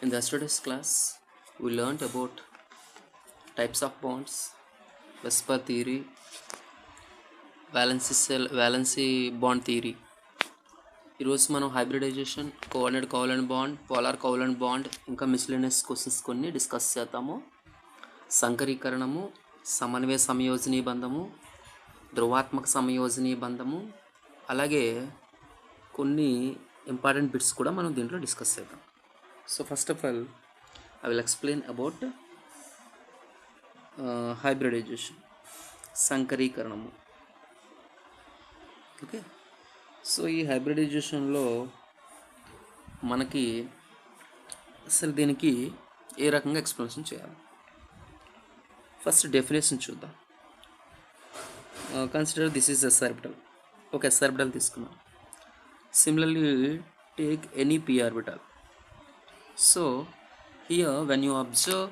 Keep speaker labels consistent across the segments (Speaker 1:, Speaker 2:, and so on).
Speaker 1: In the yesterday's class, we learned about types of bonds, Vesper theory, valency bond theory. ఈరోజు మనం hybridization, covalent bond, polar covalent bond, ఇంకా miscellaneous questions కొన్ని discuss చేద్దాము. సంకరీకరణము, సమన్వయ సంయోజనీ బంధము, ధ్రువాత్మక సంయోజనీ బంధము, అలాగే కొన్ని ఇంపార్టెంట్ బిట్స్ కూడా మనం దీంట్లో డిస్కస్ చేద్దాం. So first of all I will explain about hybridization, సంకరీకరణము. ఓకే, సో ఈ హైబ్రిడైజేషన్లో మనకి అసలు దీనికి ఏ రకంగా ఎక్స్ప్లెనేషన్ చేయాలి. ఫస్ట్ డెఫినేషన్ చూద్దాం. Consider this is S orbital. ఒక ఎస్ ఆర్బిటల్ తీసుకున్నాం. Similarly take any p orbital. So here when you observe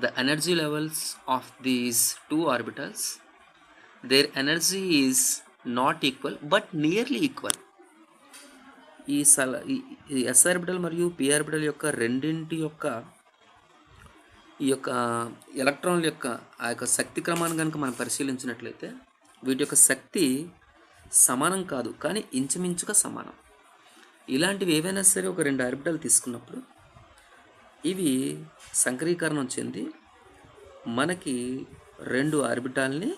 Speaker 1: the energy levels of these two orbitals, their energy is not equal but nearly equal. ఈ yes orbital మరియు p orbital యొక్క రెండింటి యొక్క ఈ యొక్క ఎలక్ట్రాన్ల యొక్క ఆ యొక్క శక్తి క్రమాన్ని కనుక మనం పరిశీలించినట్లయితే వీటి యొక్క శక్తి సమానం కాదు, కానీ ఇంచుమించుగా సమానం. ఇలాంటివి ఏవైనా సరే ఒక రెండు ఆర్బిటల్ తీసుకున్నప్పుడు ఇవి సంకరీకరణం చెంది మనకి రెండు ఆర్బిటాల్ని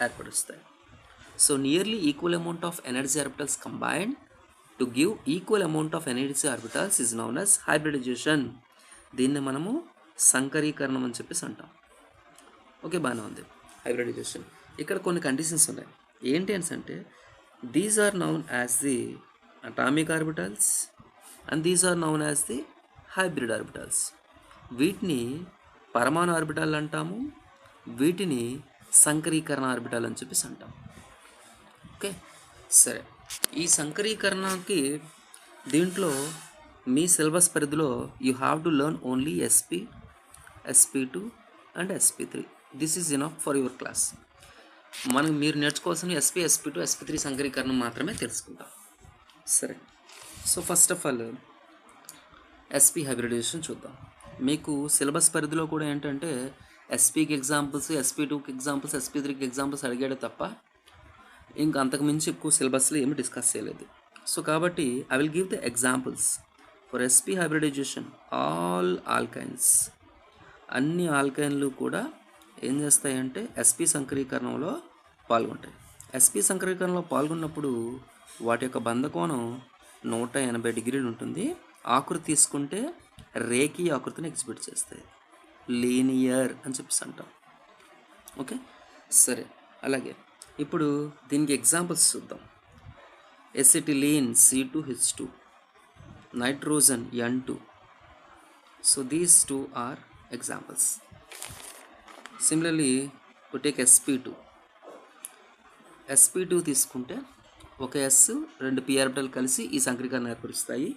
Speaker 1: ఏర్పరుస్తాయి. So nearly equal amount of energy orbitals combined to give equal amount of energy orbitals is known as hybridization. దీన్ని మనము సంకరీకరణం అని చెప్పేసి అంటాం. ఓకే, బాగానే ఉంది హైబ్రిడైజేషన్. ఇక్కడ కొన్ని కండిషన్స్ ఉన్నాయి. ఏంటి అంటే these are known as the atomic orbitals and these are known as the hybrid orbitals. వీటిని పరమాణు ఆర్బిటాల్ అంటాము, వీటిని సంకరీకరణ ఆర్బిటాల్ అని చెప్పేసి అంటాం. ఓకే, సరే. ఈ సంకరీకరణకి దీంట్లో మీ సిలబస్ పరిధిలో you have to learn only SP, SP2 and SP3. This is enough for your class. మీరు నేర్చుకోవాల్సిన SP, SP2, SP3 సంకరీకరణం మాత్రమే తెలుసుకుంటాం. సరే, so first of all SP hybridization చూద్దాం. మీకు సిలబస్ పరిధిలో కూడా ఏంటంటే SPకి ఎగ్జాంపుల్స్, SP2కి ఎగ్జాంపుల్స్, SP3కి ఎగ్జాంపుల్స్ అడిగాడు తప్ప ఇంకా అంతకుమించి ఎక్కువ సిలబస్లో ఏమి డిస్కస్ చేయలేదు. సో కాబట్టి I will give the examples for SP hybridization. All alkynes, అన్ని ఆల్కైన్లు కూడా ఏం చేస్తాయంటే SP సంకరీకరణంలో పాల్గొంటాయి. SP సంకరీకరణలో పాల్గొన్నప్పుడు వాటి యొక్క బంధకోణం 180 డిగ్రీలు ఉంటుంది. ఆకృతి తీసుకుంటే రేఖీయ ఆకృతిని ఎగ్జిబిట్ చేస్తాయి, లీనియర్ అని చెప్పేసి అంటాం. ఓకే, సరే. అలాగే ఇప్పుడు దీనికి ఎగ్జాంపుల్స్ చూద్దాం. Acetylene C2H2, nitrogen N2. So these two are examples. Similarly to take SP2. SP2 తీసుకుంటే ఒక S, రెండు p ఆర్బిటల్ కలిసి ఈ సంకరీకరణ ఏర్పరుస్తాయి.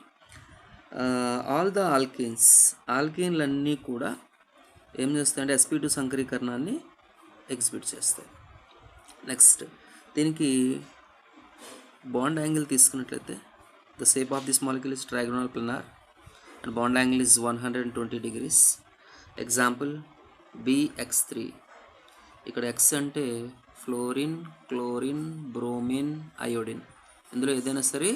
Speaker 1: ఆల్ ద ఆల్కేన్లన్నీ కూడా ఏం చేస్తాయంటే SP2 సంకరీకరణాన్ని ఎగ్జిబిట్ చేస్తాయి. నెక్స్ట్ దీనికి బాండ్ యాంగిల్ తీసుకున్నట్లయితే the shape of this molecule is trigonal planar and bond angle is 120 degrees. Example BX3. ఇక్కడ X అంటే ఫ్లోరిన్, క్లోరిన్, బ్రోమిన్, అయోడిన్. ఇందులో ఏదైనా సరే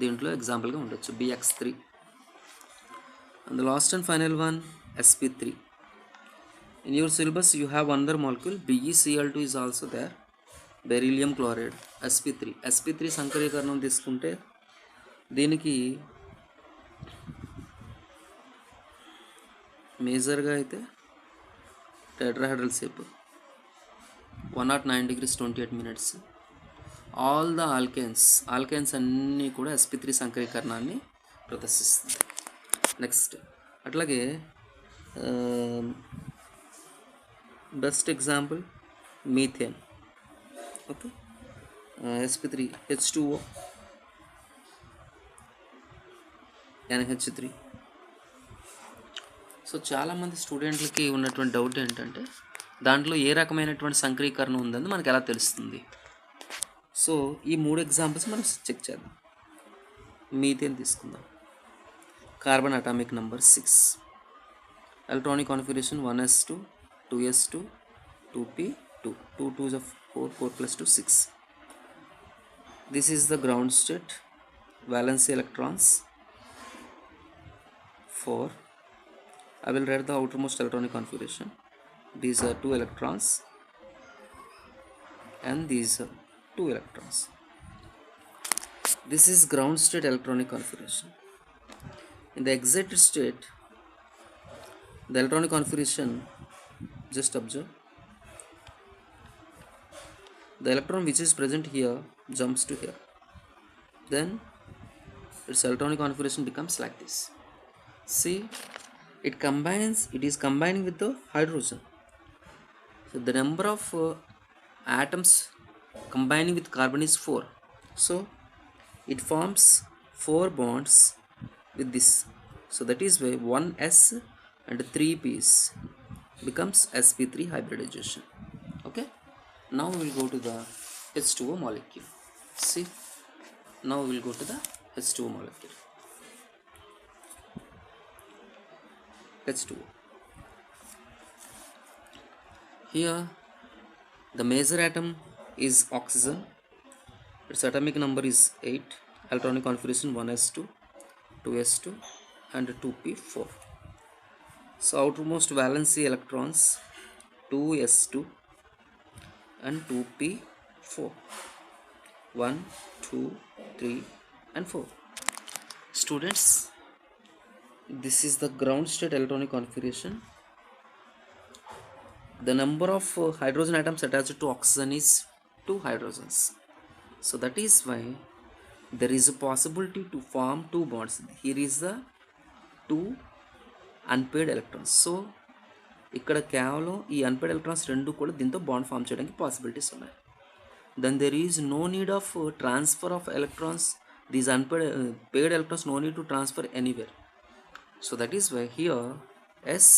Speaker 1: దీంట్లో ఎగ్జాంపుల్గా ఉండొచ్చు BX3. And the last and final one, SP3. In your syllabus you have another molecule BeCl2 is also there, beryllium chloride, SP3. SP3 సంకరీకరణం తీసుకుంటే దీనికి మేజర్గా అయితే tetrahedral shape, 109 degrees 28 minutes. All the alkynes అన్నీ కూడా SP3 సంకరీకరణాన్ని ప్రదర్శిస్తుంది. Next అట్లాగే best example methane. Okay, SP3H2O, NH3. So చాలామంది స్టూడెంట్లకి ఉన్నటువంటి డౌట్ ఏంటంటే దాంట్లో ఏ రకమైనటువంటి సంకరీకరణ ఉందని మనకు ఎలా తెలుస్తుంది. సో ఈ మూడు ఎగ్జాంపుల్స్ మనం చెక్ చేద్దాం. మీథేన్ తీసుకుందాం. carbon atomic number 6. Electronic configuration 1s2, 2s2, 2p2. 2 2s of 4, 4 plus 2, 6. This is the ground state. Valence electrons 4. I will write the outermost electronic configuration. These are 2 electrons and these are 2 electrons. This is ground state electronic configuration. In the excited state, the electronic configuration, just observe, the electron which is present here jumps to here, then its electronic configuration becomes like this. See, it is combining with the hydrogen. So the number of atoms combining with carbon is 4. So it forms 4 bonds with this. So that is why 1s and 3 p's becomes sp3 hybridization. Okay. Now we will go to the H2O molecule. See, now we will go to the H2O molecule. H2O. Here the major atom is oxygen. Its atomic number is 8. Electronic configuration 1s2, 2s2 and 2p4. So outermost valency electrons 2s2 and 2p4. 1, 2, 3 and 4. Students, this is the ground state electronic configuration. The number of hydrogen atoms attached to oxygen is 2 hydrogens. So that is why there is a possibility to form 2 bonds. Here is the 2 unpaired electrons. So ఇక్కడ కేవలం ఈ unpaired electrons రెండు కూడా దీంతో bond form చేయడానికి possibilities ఉన్నాయి. Then there is no need of transfer of electrons. These paired electrons no need to transfer anywhere. So that is why here s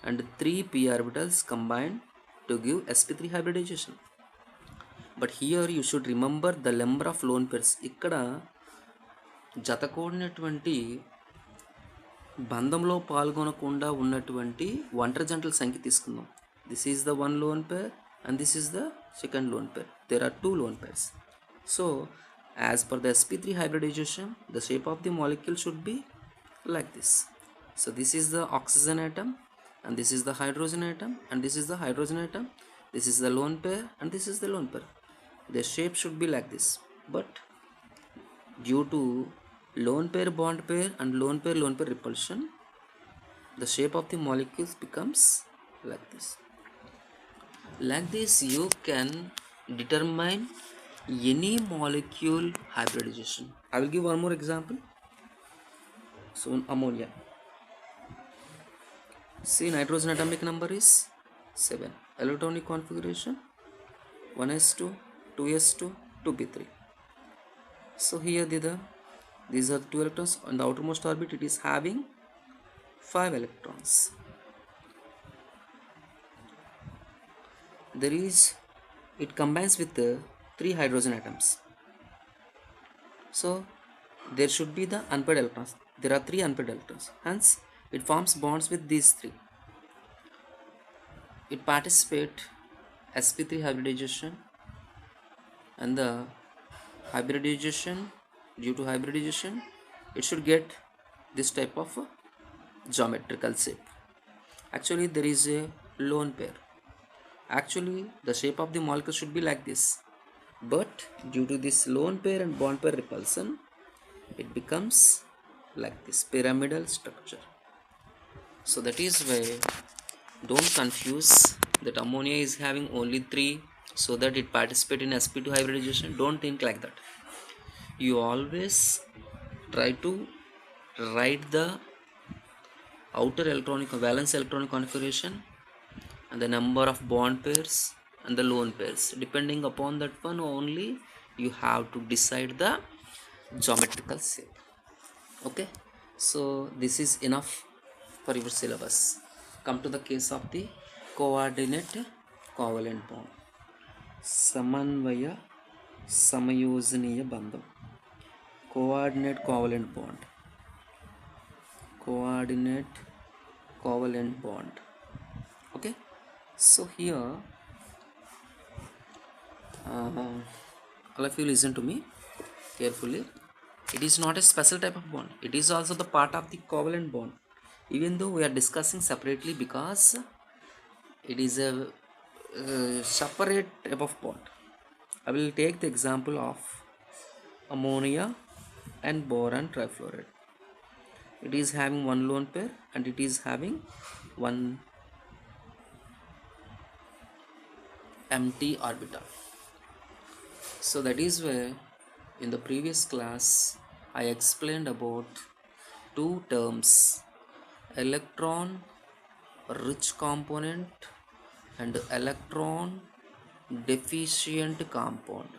Speaker 1: and 3 p orbitals combine to give sp3 hybridization. But here you should remember the number of lone pairs. ఇక్కడ జతకూడినటువంటి బంధంలో పాల్గొనకుండా ఉన్నటువంటి ఒంటరి జంటల సంఖ్య తీసుకుందాం. This is the 1 lone pair and this is the second lone pair. There are 2 lone pairs. So as per the sp3 hybridization, the shape of the molecule should be like this. So this is the oxygen atom and this is the hydrogen atom and this is the hydrogen atom. This is the lone pair and this is the lone pair. The shape should be like this. But due to lone pair bond pair and lone pair repulsion, the shape of the molecules becomes like this. Like this you can determine any molecule hybridization. I will give one more example. So ammonia. See, nitrogen atomic number is 7. Electronic configuration 1s2, 2s2, 2p3. So here these are 2 electrons. On the outermost orbit it is having 5 electrons. It combines with 3 hydrogen atoms. So there should be the unpaired electrons. There are 3 unpaired electrons. Hence it forms bonds with these 3. It participates sp3 hybridization, and the hybridization, due to hybridization, it should get this type of geometrical shape. Actually there is a lone pair. Actually the shape of the molecule should be like this, but due to this lone pair and bond pair repulsion, it becomes like this pyramidal structure. So that is why don't confuse that ammonia is having only 3 so that it participates in sp2 hybridization. Don't think like that. You always try to write the outer electronic valence electronic configuration and the number of bond pairs and the lone pairs. Depending upon that one only you have to decide the geometrical shape. Okay, so this is enough for your syllabus. Come to the case of the coordinate covalent bond. సమన్వయ సమయోజనీయ బంధం, coordinate covalent bond. coordinate covalent bond. Okay, so here all of you listen to me carefully. It is not a special type of bond, it is also the part of the covalent bond, even though we are discussing separately because it is a separate type of bond. I will take the example of ammonia and boron trifluoride. It is having one lone pair and it is having one empty orbital. So that is where in the previous class I explained about two terms, electron rich component and electron deficient compound.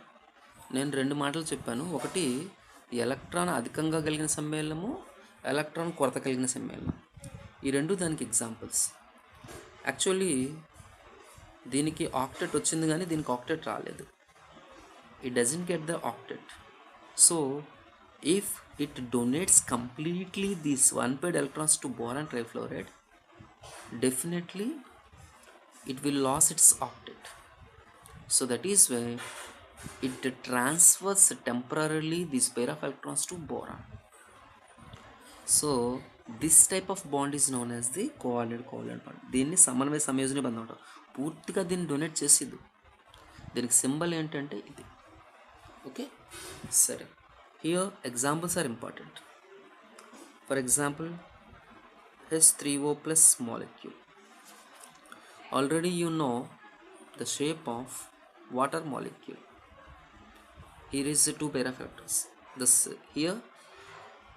Speaker 1: నేను రెండు మాటలు చెప్పాను. ఒకటి electron అధికంగా కలిగిన సమ్మేళనము, electron కొరత కలిగిన సమ్మేళనం. ఈ రెండు దానికి ఎగ్జాంపుల్స్. యాక్చువల్లీ దీనికి ఆక్టెట్ వచ్చింది కానీ దీనికి ఆక్టెట్ రాలేదు. It doesn't get the octet. So if it donates completely these one paired electrons to boron trifluoride, definitely it will lose its octet. So that is why it transfers temporarily this pair of electrons to boron. So this type of bond is known as the coordinate covalent bond. దీన్ని సమన్వయ సంయోజన బంధం అంటారు. పూర్తిగా దీన్ని donate చేసేది. దీనికి symbol ఏంటంటే ఇది. ఓకే, సరే. Here examples are important. For example H3O plus molecule. Already you know the shape of water molecule. Here is the two pair of electrons.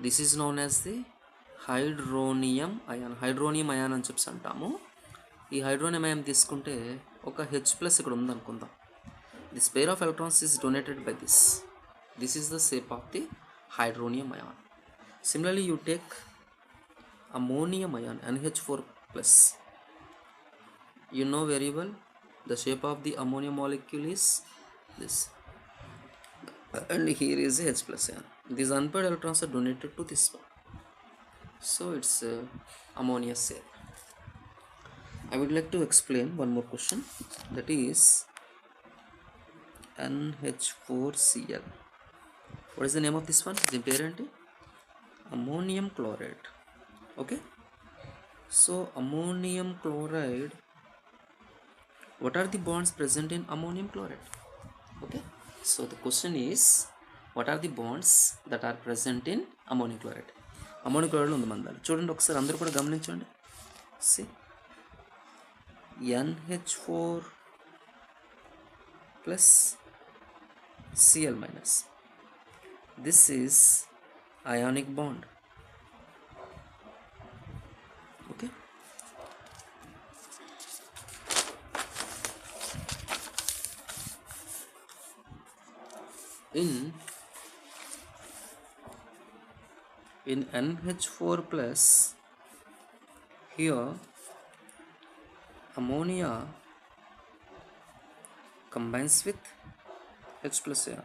Speaker 1: This is known as the hydronium ion. Hydronium ion అని చెప్పి అంటాము. ఈ hydronium ion తీసుకుంటే ఒక H+ ఇక్కడ ఉంది అనుకుందాం. This pair of electrons is donated by this. This is the shape of the hydronium ion. Similarly, you take ammonium ion NH4+. You know very well the shape of the ammonium molecule is this, and here is the H+ ion. These unpaired electrons are donated to this one, so it's ammonia shape. I would like to explain one more question, that is NH4Cl. What is the name of this one? The parent ammonium chloride. Okay, so ammonium chloride, what are the bonds present in ammonium chloride? Okay, so the question is, what are the bonds that are present in ammonium chloride? Ammonium chloride ఉంది మందాలు. చూడండి ఒకసారి అందరూ కూడా గమనించండి. See, NH4 plus Cl minus. This is ionic bond. Okay, in NH4 plus, here ammonia combines with H+ ion.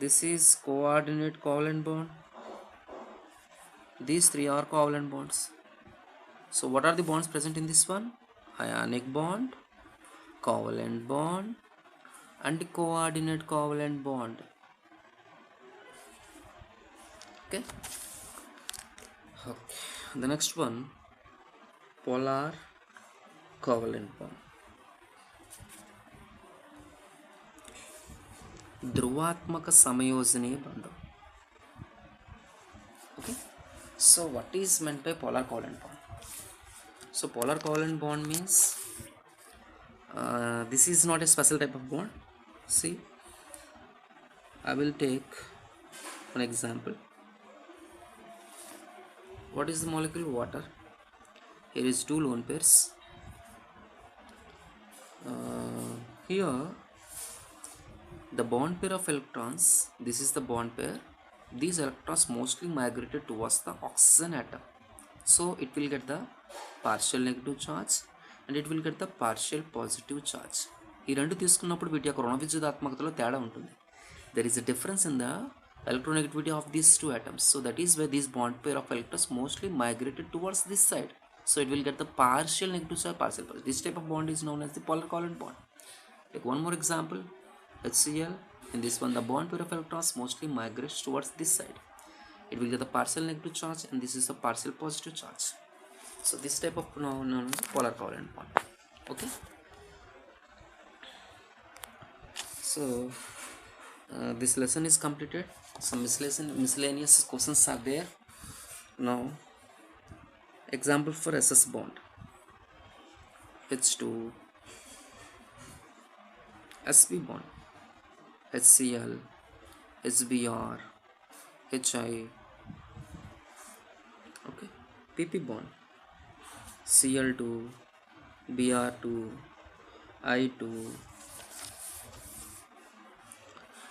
Speaker 1: This is coordinate covalent bond. These three are covalent bonds. So what are the bonds present in this one? Ionic bond, covalent bond, and coordinate covalent bond. Okay, the next one, polar covalent bond. ధ్రువాత్మక సమయోజనీయ బంధం. Okay, so what is meant by polar covalent bond? So polar covalent bond means this is not a special type of bond. See, I will take an example. What is the molecule? Water. Here is two lone pairs. Here the bond pair of electrons, this is the bond pair. These electrons mostly migrated towards the oxygen atom, so it will get the partial negative charge and it will get the partial positive charge. ఈ రెండు తీసుకున్నప్పుడు వీటి యొక్క రుణ విద్యుదాత్మకతలో తేడా ఉంటుంది. There is a difference in the electronegativity of these two atoms. So that is where this bond pair of electrons mostly migrated towards this side. So it will get the partial negative charge, partial positive. This type of bond is known as the polar covalent bond. Take one more example, HCl. In this one, the bond pair of electrons mostly migrates towards this side. It will get the partial negative charge, and this is a partial positive charge. So this type of known as polar covalent bond. Okay. So this lesson is completed. Some miscellaneous questions are there. Now, example for SS bond. H2, sp bond, HCl, HBr, HI. Okay. pp bond, Cl2, Br2, I2.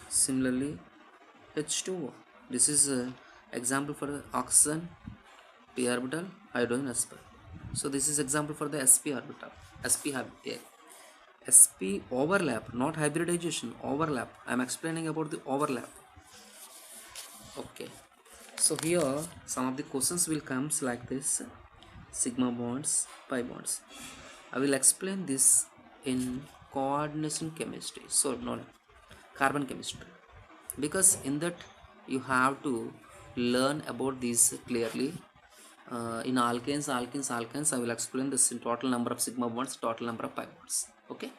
Speaker 1: Similarly, H2O. This is an example for the oxygen p orbital, hydrogen sp. So this is example for the sp orbital, sp overlap, not hybridization, overlap. I am explaining about the overlap. Okay. So here some of the questions will comes like this: sigma bonds, pi bonds. I will explain this in coordination chemistry, so not carbon chemistry, because in that you have to learn about these clearly. In alkanes, I will explain this in total number of sigma bonds, total number of pi bonds. Okay,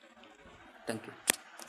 Speaker 1: thank you.